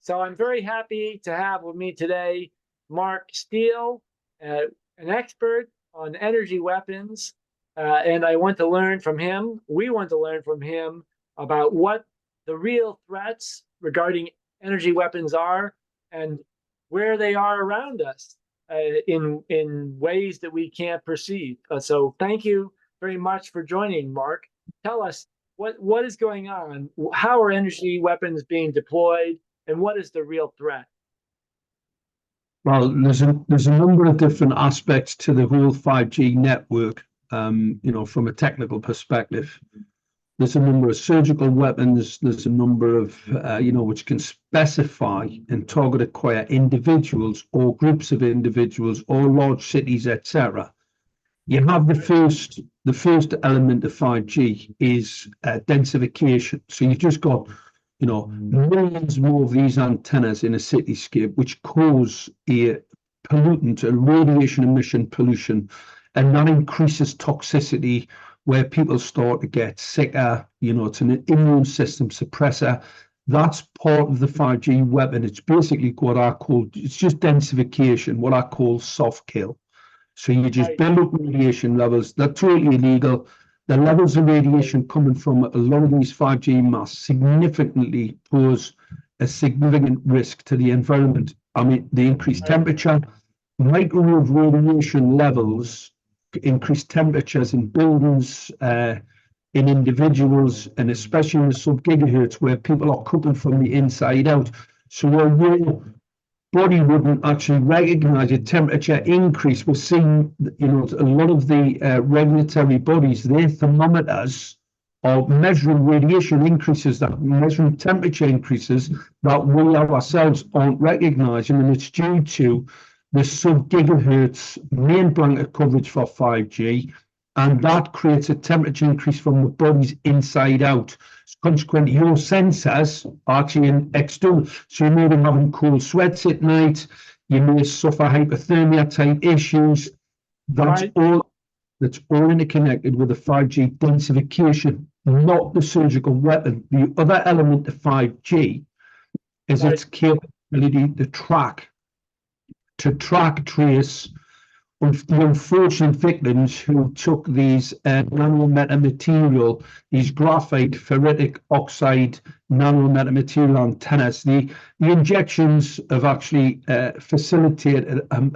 So I'm very happy to have with me today Mark Steele, an expert on energy weapons. And I want to learn from him. We want to learn from him about what the real threats regarding energy weapons are and where they are around us in ways that we can't perceive. So thank you very much for joining, Mark. Tell us what is going on? How are energy weapons being deployed? And what is the real threat? Well, there's a number of different aspects to the whole 5G network. From a technical perspective, there's a number of surgical weapons. There's a number of which can specify and target acquire individuals or groups of individuals or large cities, etc. You have the first element of 5G is densification. So you've just got millions more of these antennas in a cityscape, which cause a pollutant, a radiation emission pollution, and that increases toxicity where people start to get sicker. It's an immune system suppressor. That's part of the 5G weapon. It's basically it's just densification, what I call soft kill. So you just build up radiation levels. They're totally illegal. The levels of radiation coming from a lot of these 5G masts significantly pose a significant risk to the environment. I mean, the increased temperature, microwave radiation levels, increased temperatures in buildings, in individuals, and especially in the sub-gigahertz where people are cooking from the inside out. So where your body wouldn't actually recognize a temperature increase. We're seeing, a lot of the regulatory bodies, their thermometers are measuring radiation increases, that measuring temperature increases that we ourselves aren't recognizing, and it's due to the sub-gigahertz main blanket coverage for 5G, and that creates a temperature increase from the body's inside out. Consequently, your sensors are actually in external. So you may be having cold sweats at night. You may suffer hypothermia type issues. That's all interconnected with the 5G densification, not the surgical weapon. The other element of 5G is its capability to track, trace the unfortunate victims who took these nanometamaterial, these graphite ferritic oxide nanometamaterial antennas. The injections have actually facilitated a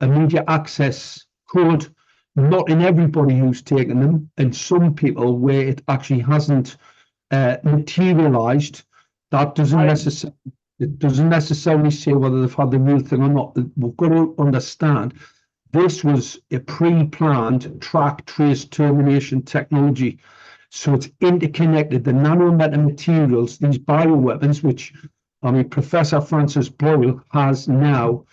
media access code, not in everybody who's taken them, and some people where it actually hasn't materialized. That doesn't necessarily say whether they've had the real thing or not. We've got to understand this was a pre-planned track, trace, termination technology. So it's interconnected. The nanometamaterials, these bioweapons, which, Professor Francis Boyle has now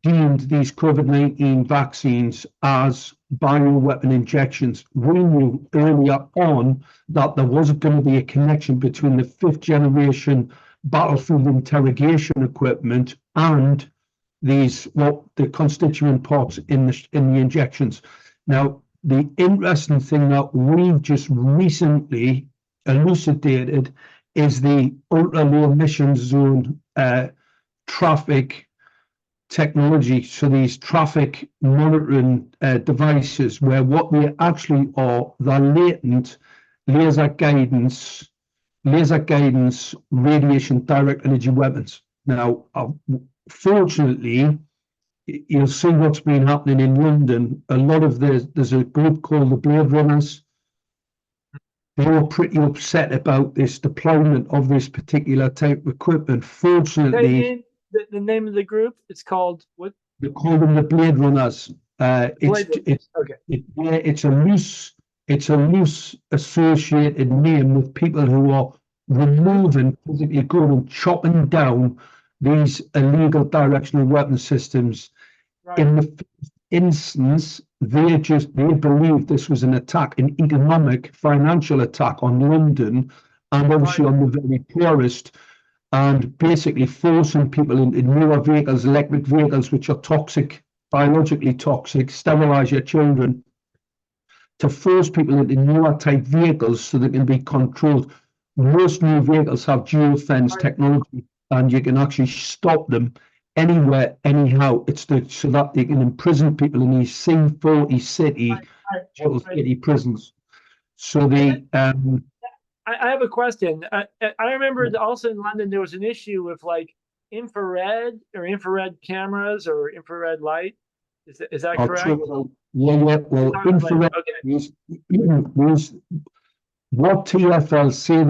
deemed these COVID-19 vaccines as bioweapon injections. We knew earlier on that there wasn't going to be a connection between the fifth generation battlefield interrogation equipment and the constituent parts in the injections. Now, the interesting thing that we've just recently elucidated is the ultra low emission zone traffic technology. So these traffic monitoring devices, where what they actually are, they're latent laser guidance radiation direct energy weapons. Now, fortunately, you'll see what's been happening in London. There's a group called the Blade Runners. They were pretty upset about this deployment of this particular type of equipment. Fortunately, the name of the group, it's called what? They call them the Blade Runners. It's a loose associated name with people who are removing, physically going and chopping down these illegal directional weapon systems. In the first instance, they believed this was an attack, an economic, financial attack on London, and obviously on the very poorest, and basically forcing people in newer vehicles, electric vehicles, which are toxic, biologically toxic, sterilize your children, to force people into newer type vehicles so they can be controlled. Most new vehicles have dual fence technology. and you can actually stop them anywhere, anyhow. It's so that they can imprison people in these C40 city, Right. city prisons. So I have a question. I remember also in London there was an issue with like infrared cameras or infrared light. Is that correct? well, infrared Okay. is what TfL say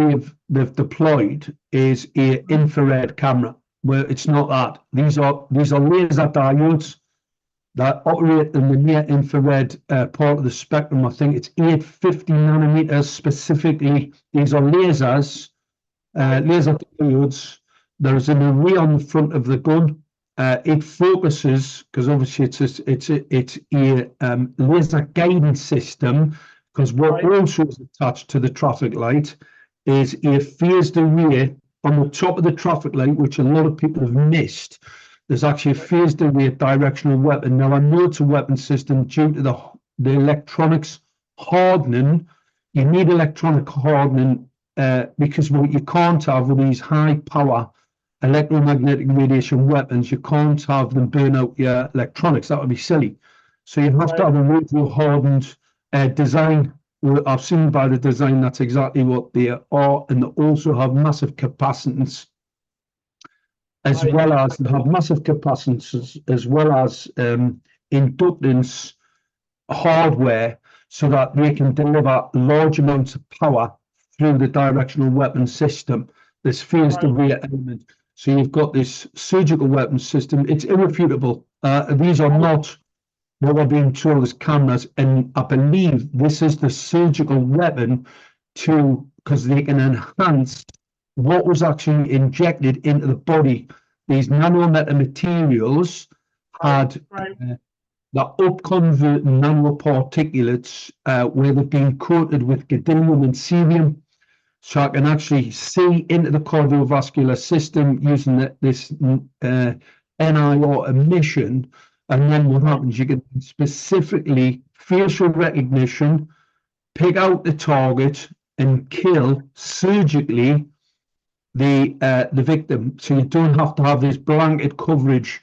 they've deployed is a infrared camera. Well, it's not that. These are laser diodes that operate in the near infrared part of the spectrum. I think it's 850 nanometers specifically. These are lasers, laser diodes. There's an array on the front of the gun. It focuses because obviously it's a laser guidance system. Because what also is attached to the traffic light is a phased array on the top of the traffic light, which a lot of people have missed. There's actually a phased array directional weapon. Now, I know it's a weapon system due to the electronics hardening. You need electronic hardening because what you can't have with these high power electromagnetic radiation weapons, you can't have them burn out your electronics. That would be silly. So you have to have a radio hardened design. I've seen by the design that's exactly what they are, and they also have massive capacitance as well as inductance hardware so that they can deliver large amounts of power through the directional weapon system, this phased array element. So you've got this surgical weapon system. It's irrefutable. These are not what we're being told as cameras, and I believe this is the surgical weapon because they can enhance what was actually injected into the body. These nanometer materials had the upconverting nanoparticulates where they've been coated with gadolinium and cerium. So I can actually see into the cardiovascular system using this NIR emission. And then what happens, you can specifically facial recognition, pick out the target and kill surgically the victim. So you don't have to have this blanket coverage.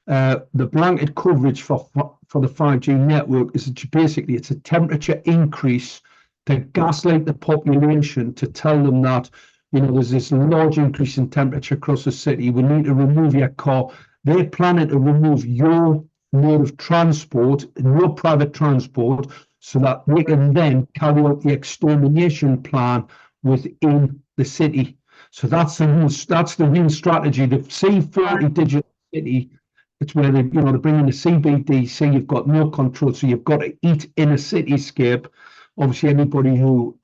The blanket coverage for the 5G network is basically it's a temperature increase to gaslight the population to tell them that there's this large increase in temperature across the city. We need to remove your car. They're planning to remove your mode of transport, no private transport, so that they can then carry out the extermination plan within the city. So that's the real strategy. The C40 digital city, it's where they bring in the CBD. So you've got no control. So you've got to eat in a cityscape. Obviously, anybody who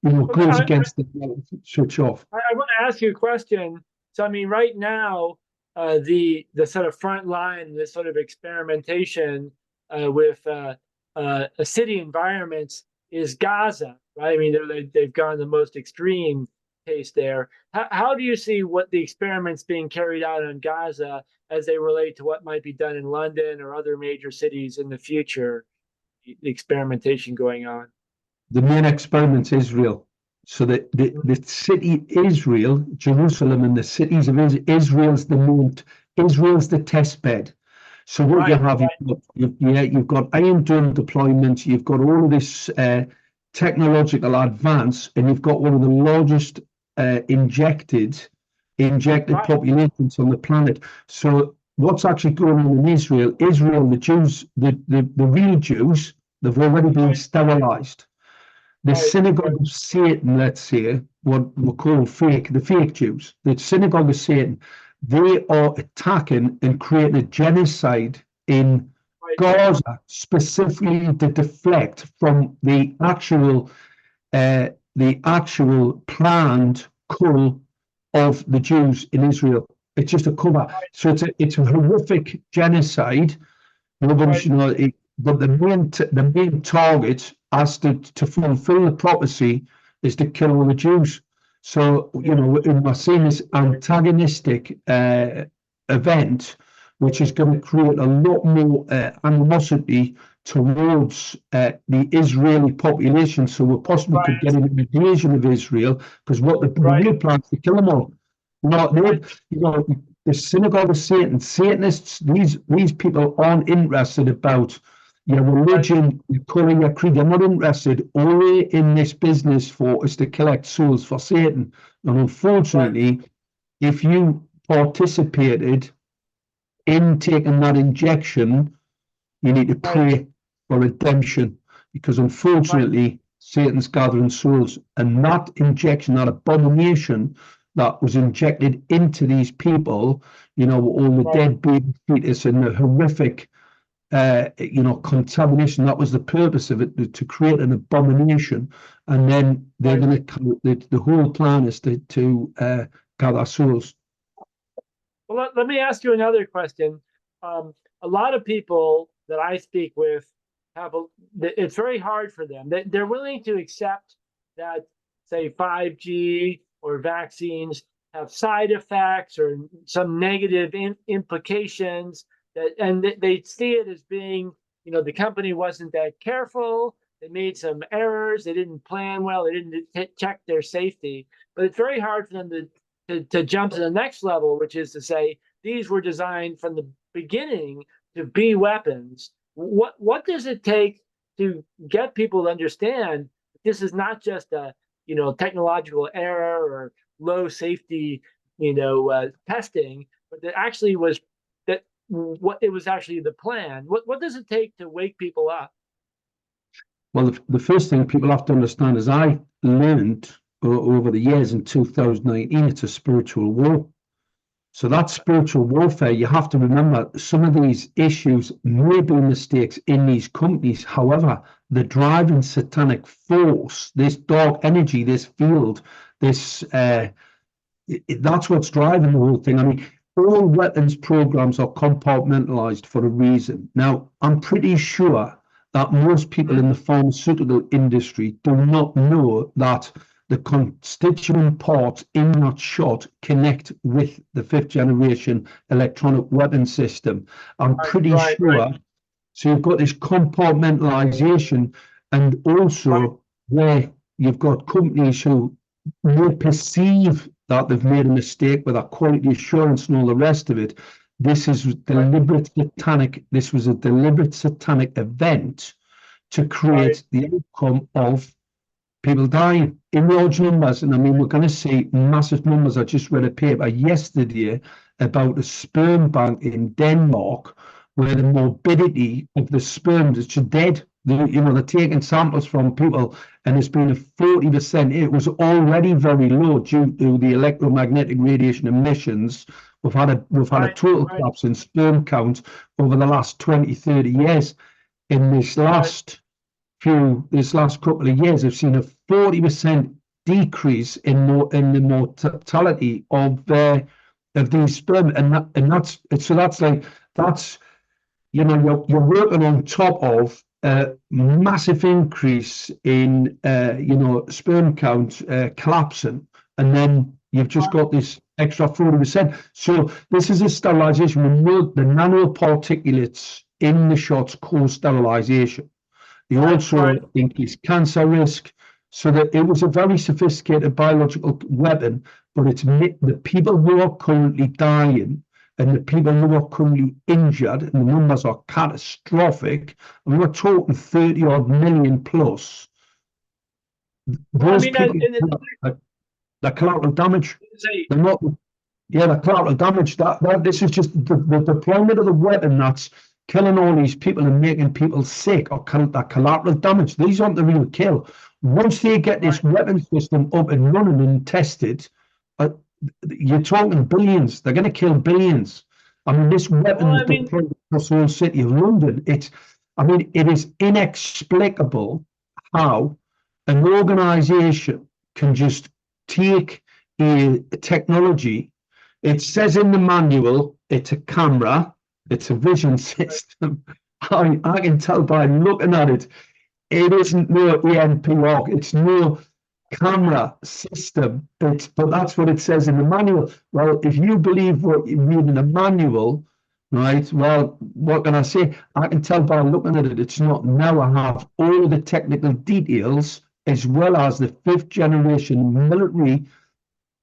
goes against it will switch off. I want to ask you a question. So I mean, right now, the sort of front line, this sort of experimentation with city environments is Gaza, right? I mean, they've gone the most extreme case there. How do you see what the experiments being carried out in Gaza as they relate to what might be done in London or other major cities in the future? The experimentation going on. The main experiment is Israel. So the city Israel, Jerusalem, and the cities of Israel's the test bed. So what you have, you've got Iron Dome deployment, you've got all of this technological advance, and you've got one of the largest injected populations on the planet. So what's actually going on in Israel, the Jews, the real Jews, they've already been sterilized. The synagogue of Satan, let's say, what we call the fake Jews, the synagogue of Satan, they are attacking and creating a genocide in Gaza, specifically to deflect from the actual planned cull of the Jews in Israel. It's just a cover. So it's a horrific genocide. Nobody's, but the main target as to fulfill the prophecy is to kill all the Jews. So, we're seeing this antagonistic event, which is going to create a lot more animosity towards the Israeli population. So we possibly could get an invasion of Israel, because what the real plan is to kill them all. No, the synagogue of Satan, Satanists, these people aren't interested about your religion, your colour, your creed. They're not interested only in this business for us to collect souls for Satan. And unfortunately, if you participated in taking that injection, you need to pray for redemption, because unfortunately, Satan's gathering souls, and that injection, that abomination that was injected into these people, all the dead baby fetus and the horrific, contamination. That was the purpose of it, to create an abomination. And then they're going to, the whole plan is to gather souls. Well, let me ask you another question. A lot of people that I speak with it's very hard for them. They're willing to accept that, say, 5G or vaccines have side effects or some negative implications, and they see it as being, the company wasn't that careful. They made some errors. They didn't plan well. They didn't check their safety. But it's very hard for them to jump to the next level, which is to say these were designed from the beginning to be weapons. What does it take to get people to understand this is not just a technological error or low safety testing, but that actually was it was actually the plan? What does it take to wake people up? Well, the first thing people have to understand is I learned over the years in 2019, it's a spiritual war. So that spiritual warfare, you have to remember some of these issues may be mistakes in these companies. However, the driving satanic force, this dark energy, this field, that's what's driving the whole thing. I mean, all weapons programs are compartmentalized for a reason. Now, I'm pretty sure that most people in the pharmaceutical industry do not know that the constituent parts in that shot connect with the 5th generation electronic weapon system. I'm pretty sure. So you've got this compartmentalization, and also where you've got companies who may perceive that they've made a mistake with their quality assurance and all the rest of it. This is deliberate satanic. This was a deliberate satanic event to create the outcome of people dying in large numbers. And I mean, we're going to see massive numbers. I just read a paper yesterday about a sperm bank in Denmark where the morbidity of the sperm is just dead. They're taking samples from people, and there's been a 40%. It was already very low due to the electromagnetic radiation emissions. We've had a total collapse in sperm count over the last 20, 30 years. In this last couple of years, I've seen a 40% decrease in the mortality of these sperm, that's you're working on top of a massive increase in sperm count collapsing, and then you've just got this extra 40%. So this is a sterilization. We know the nanoparticulates in the shots cause sterilization. They also increase cancer risk. So that it was a very sophisticated biological weapon, but it's the people who are currently dying and the people who are currently injured, and the numbers are catastrophic. And we're talking 30 odd million plus. Those people, the collateral damage. They're not. Yeah, the collateral damage. This is just the deployment of the weapon that's killing all these people and making people sick, or that collateral damage. These aren't the real kill. Once they get this weapon system up and running and tested, you're talking billions. They're going to kill billions. I mean, this weapon was deployed across the whole city of London. It is inexplicable how an organization can just take a technology. It says in the manual, it's a camera, it's a vision system. I can tell by looking at it, it isn't no ENPR, it's no camera system, but that's what it says in the manual. Well, if you believe what you read in the manual, right, well, what can I say? I can tell by looking at it, it's not. Now I have all the technical details, as well as the 5th generation military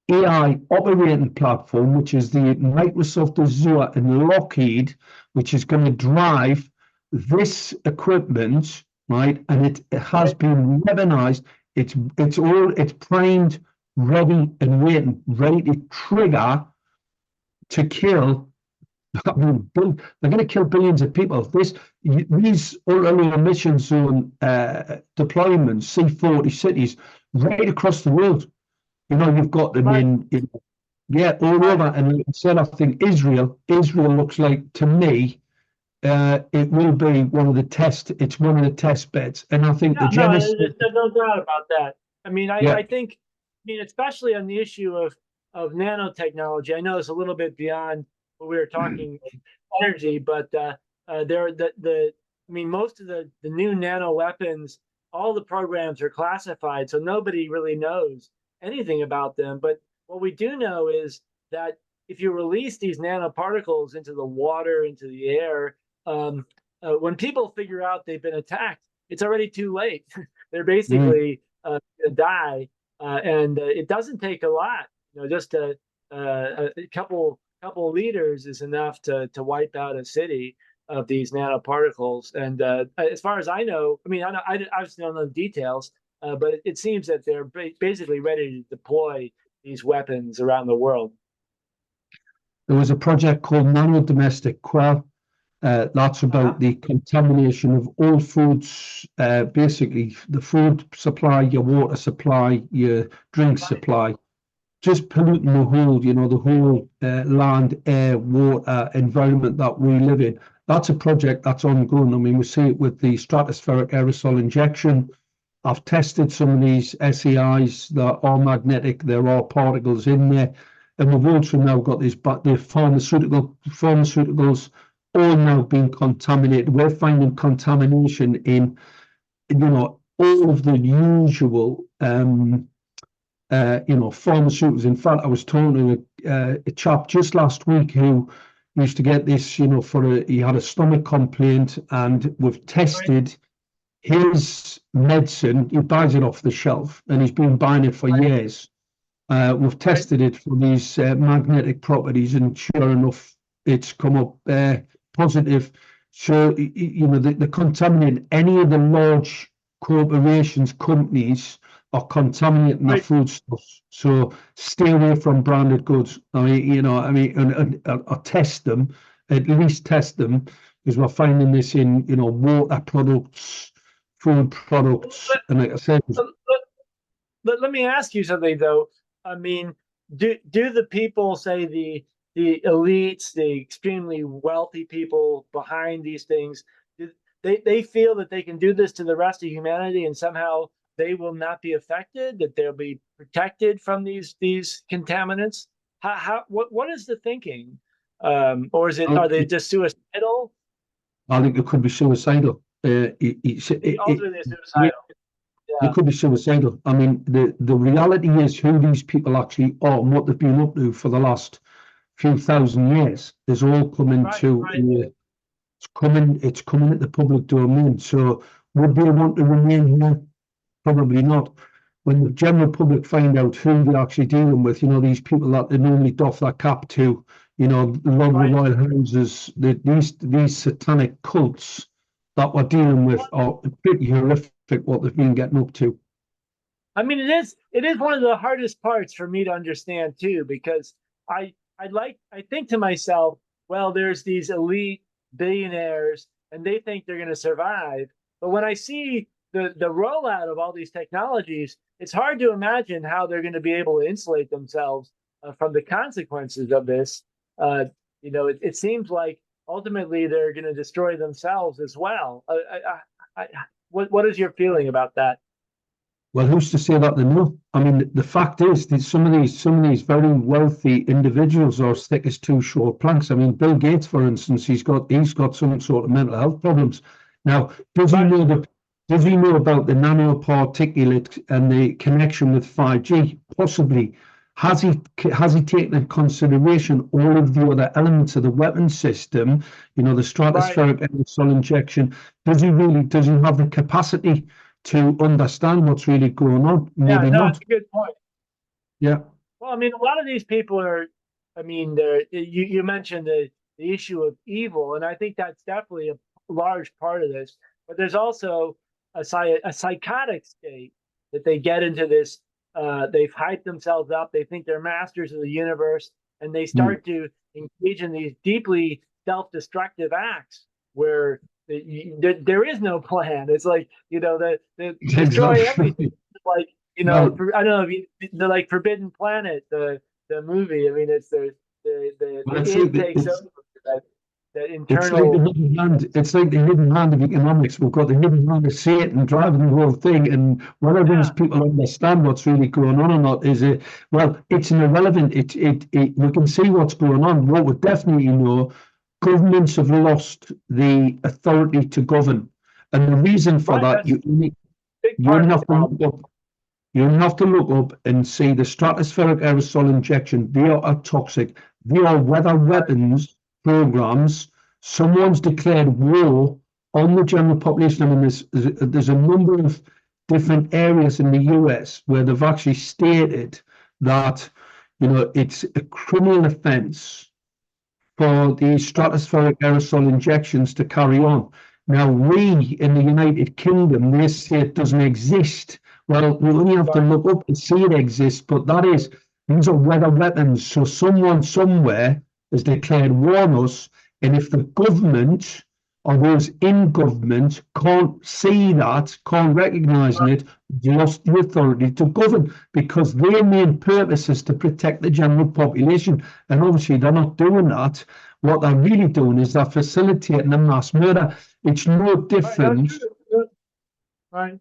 AI operating platform, which is the Microsoft Azure and Lockheed, which is going to drive this equipment, right? And it has been weaponized. It's primed, ready and waiting, ready to trigger to kill. I mean, they're going to kill billions of people. These ultra-low emission zone deployments, C40 cities, right across the world. You've got them all over. And like I said, I think Israel looks like, to me, it will be one of the test beds. And I think the Genesis. There's no doubt about that. I mean, I think, especially on the issue of nanotechnology, I know it's a little bit beyond what we were talking energy, but most of the new nano weapons, all the programs are classified, so nobody really knows anything about them. But what we do know is that if you release these nanoparticles into the water, into the air, when people figure out they've been attacked, it's already too late. They're basically going to die, and it doesn't take a lot. Just a couple liters is enough to wipe out a city of these nanoparticles. And as far as I know, I obviously don't know the details, but it seems that they're basically ready to deploy these weapons around the world. There was a project called Nano Domestic Quell. That's about the contamination of all foods, basically the food supply, your water supply, your drink supply, just polluting the whole land, air, water environment that we live in. That's a project that's ongoing. We see it with the stratospheric aerosol injection. I've tested some of these SEIs that are magnetic. There are particles in there. And we've also now got the pharmaceuticals all now being contaminated. We're finding contamination in, all of the usual, pharmaceuticals. In fact, I was talking to a chap just last week who used to get this, he had a stomach complaint, and we've tested his medicine. He buys it off the shelf, and he's been buying it for years. We've tested it for these magnetic properties, and sure enough, it's come up positive. So, they're contaminating. Any of the large corporations, companies are contaminating their foodstuffs. So stay away from branded goods. Or test them, at least test them, because we're finding this in, water products, food products, and like I said. Let me ask you something though. Do the people, say the elites, the extremely wealthy people behind these things, they feel that they can do this to the rest of humanity and somehow they will not be affected, that they'll be protected from these contaminants? What is the thinking? Or are they just suicidal? I think it could be suicidal. Ultimately suicidal. They could be suicidal. The reality is who these people actually are and what they've been up to for the last few thousand years is all coming it's coming at the public domain. So would they want to remain here? Probably not. When the general public find out who they're actually dealing with, these people that they normally doff their cap to, a lot of the royal houses, these satanic cults that we're dealing with are pretty horrific what they've been getting up to. It is one of the hardest parts for me to understand too, because I think to myself, well, there's these elite billionaires and they think they're going to survive. But when I see the rollout of all these technologies, it's hard to imagine how they're going to be able to insulate themselves from the consequences of this. It seems like ultimately they're going to destroy themselves as well. What is your feeling about that? Well, who's to say that they know? The fact is that some of these very wealthy individuals are thick as two short planks. Bill Gates, for instance, he's got some sort of mental health problems. Now, does he know about the nanoparticulate and the connection with 5G? Possibly. Has he taken into consideration all of the other elements of the weapon system? The stratospheric aerosol injection. Does he have the capacity to understand what's really going on? Maybe not. That's a good point. Yeah. Well, I mean, a lot of these people are, I mean, you mentioned the issue of evil, and I think that's definitely a large part of this. But there's also a psychotic state that they get into this. They've hyped themselves up. They think they're masters of the universe, and they Mm. start to engage in these deeply self-destructive acts where there is no plan. It's like, the destroy everything. Exactly. Like, Well, I don't know if the like Forbidden Planet, the movie. I mean, it's well, the it's id like takes over that that it's like the internal. hidden hand. It's like the hidden hand of economics. We've got the hidden hand of Satan driving the whole thing, and whether these Yeah, people understand what's really going on or not is it. Well, it's an irrelevant. We can see what's going on. What we definitely know, governments have lost the authority to govern, and the reason for right. that, That's a big you part only of the have to problem. look up. You have to look up and see the stratospheric aerosol injection. They are toxic. They are weather Right, weapons programs. Someone's declared war on the general population. I mean, there's a number of different areas in the US where they've actually stated that, it's a criminal offence for the right, stratospheric aerosol injections to carry on. Now, we in the United Kingdom, they say it doesn't exist. Well, we only have to right. look up and see it exists, but these are weather weapons. So someone somewhere has declared war on us, and if the government or those in government can't see that, can't recognise right. it, they've lost the authority to govern because their main purpose is to protect the general population. And obviously, they're not doing that. What they're really doing is they're facilitating a mass murder. It's no Right. No, different. true. Right,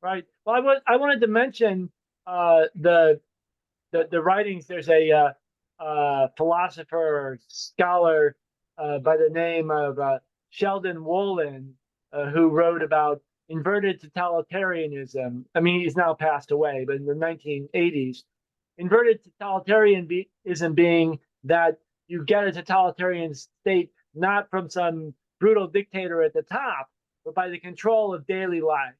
right. Well, I wanted to mention the writings. There's a philosopher scholar by the name of Sheldon Wolin who wrote about inverted totalitarianism. I mean, he's now passed away, but in the 1980s, inverted totalitarianism being that you get a totalitarian state not from some brutal dictator at the top, but by the control of daily life,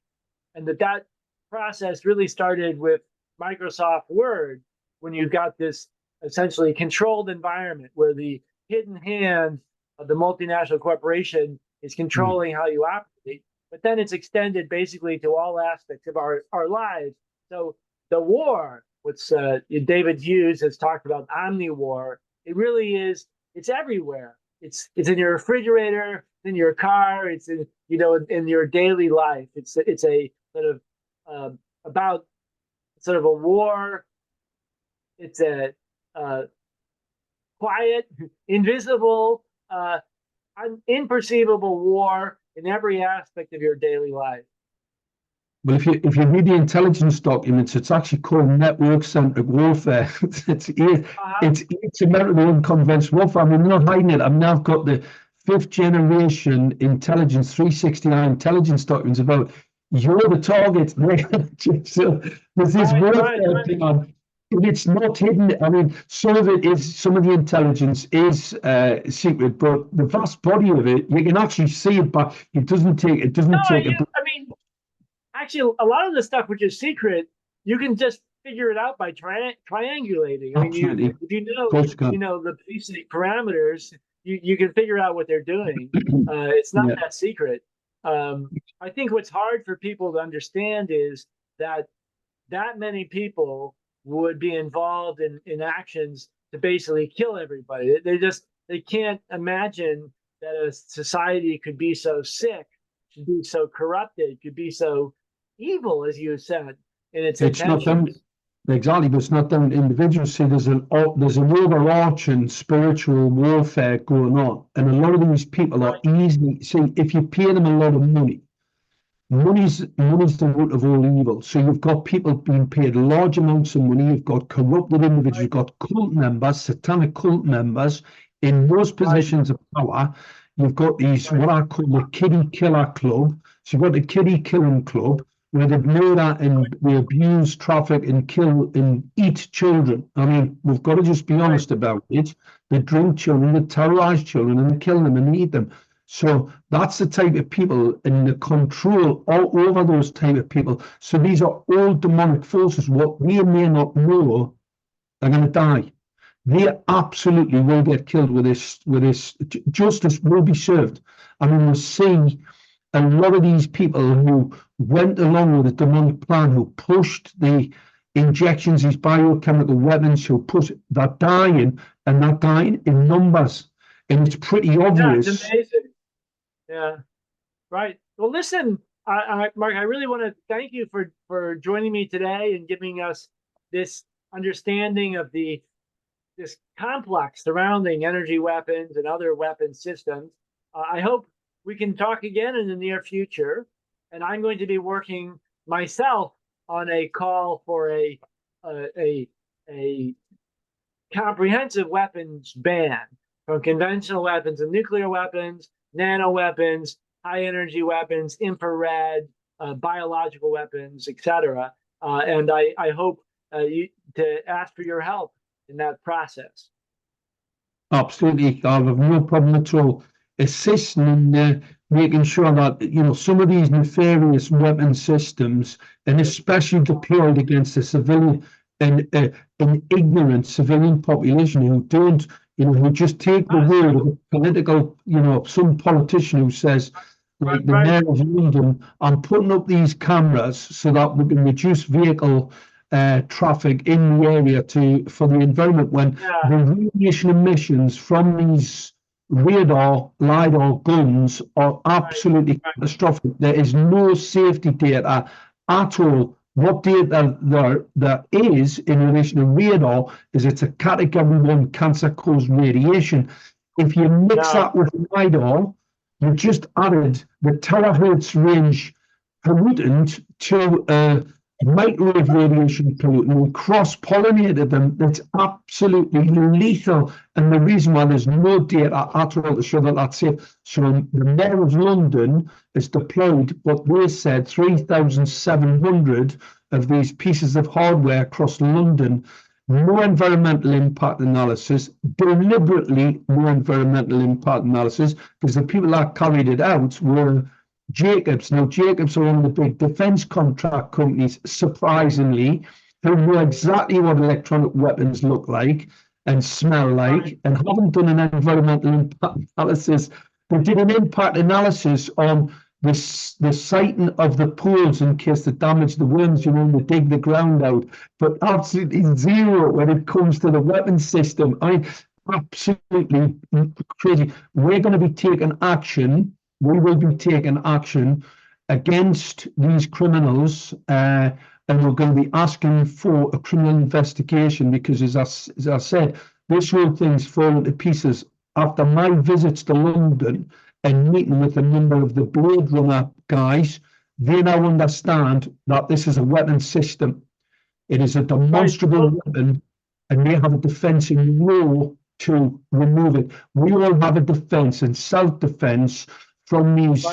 and that process really started with Microsoft Word when you got this essentially controlled environment where the hidden hand of the multinational corporation is Mm. controlling how you operate. But then it's extended basically to all aspects of our lives. So the war, which David Hughes has talked about, omniwar, it really is. It's everywhere. It's in your refrigerator, in your car. It's in your daily life. It's a sort of about sort of a war. It's a uh, quiet, invisible, imperceivable war in every aspect of your daily life. Well, if you read the intelligence documents, it's actually called network-centric warfare. Uh-huh. It's American unconventional warfare. I mean, they're not hiding it. I mean, I've got the fifth generation intelligence, 369 intelligence documents about you're the target. So there's this Right, right, warfare right. thing on. And it's not hidden. I mean, some of the intelligence is secret, but the vast body of it, you can actually see it, but it No, doesn't take a. I mean, actually, a lot of the stuff which is secret, you can just figure it out by triangulating. I mean, Absolutely. Of if you course you can. know the basic parameters, you can figure out what they're doing. It's not Yeah, that secret. I think what's hard for people to understand is that many people would be involved in actions to basically kill everybody. They can't imagine that a society could be so sick, could be so corrupted, could be so evil, as you said, in its it's not them intentions. exactly, but it's not them individuals. See, there's an overarching spiritual warfare going on, and a lot of these people are Right, easily see if you pay them a lot of money. Money's the root of all evil. So you've got people being paid large amounts of money. You've got corrupted individuals. right, You've got cult members, satanic cult members in those right, positions of power. You've got these right, what I call the kiddie killer club. So you've got the kiddie killing club where they murder and they abuse, traffic, and kill and eat children. I mean, we've got to just be right. honest about it. They drink children, they terrorize children, and they kill them and eat them. So that's the type of people and the control all over those type of people. So these are all demonic forces. What we may not know are going to die. They absolutely will get killed with this. Justice will be served. I mean, we'll see a lot of these people who went along with the demonic plan, who pushed the injections, these biochemical weapons, they're dying, and they're dying in numbers. And it's pretty Yeah, obvious. it's amazing. Yeah, right. Well, listen, Mark, I really want to thank you for joining me today and giving us this understanding of this complex surrounding energy weapons and other weapon systems. I hope we can talk again in the near future. And I'm going to be working myself on a call for a comprehensive weapons ban, from conventional weapons and nuclear weapons, nano weapons, high energy weapons, infrared, biological weapons, etc. And I hope you to ask for your help in that process. Absolutely, I have no problem at all assisting in making sure that some of these nefarious weapon systems, and especially deployed against the civilian and an ignorant civilian population who don't, who just take the word of a political, some politician who says, like the mayor of London, I'm putting up these cameras so that we can reduce vehicle traffic in the area for the environment, when the radiation emissions from these LiDAR guns are absolutely catastrophic. There is no safety data at all. What data there is in relation to radar is it's a category 1 cancer-caused radiation. If you mix that with LiDAR, you've just added the terahertz range pollutant to microwave radiation pollutant and cross-pollinated them. That's absolutely lethal. And the reason why there's no data at all to show that that's safe. So the Mayor of London has deployed what they said 3,700 of these pieces of hardware across London. No environmental impact analysis, deliberately no environmental impact analysis, because the people that carried it out were Jacobs. Now, Jacobs are one of the big defense contract companies, surprisingly, who know exactly what electronic weapons look like and smell like, and haven't done an environmental impact analysis. They did an impact analysis on the sighting of the poles in case they damage the worms, when they dig the ground out, but absolutely zero when it comes to the weapons system. I mean, absolutely crazy. We're going to be taking action. We will be taking action against these criminals, and we're going to be asking for a criminal investigation, because, as I said, this whole thing's fallen to pieces. After my visits to London and meeting with a number of the Blade Runner guys, they now understand that this is a weapon system. It is a demonstrable weapon, and they have a defense in law to remove it. We all have a defense and self-defense from these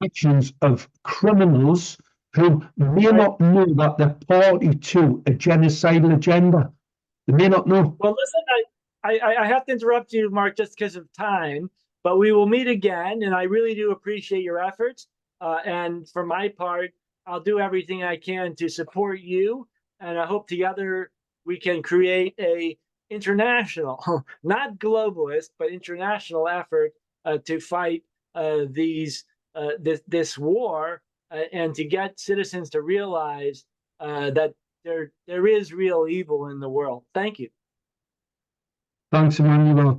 actions of criminals who may not know that they're party to a genocidal agenda. They may not know. Well, listen, I have to interrupt you, Mark, just because of time, but we will meet again, and I really do appreciate your efforts. And for my part, I'll do everything I can to support you, and I hope together we can create a international, not globalist, but international effort to fight this war, and to get citizens to realize that there is real evil in the world. Thank you. Thanks, Emanuel.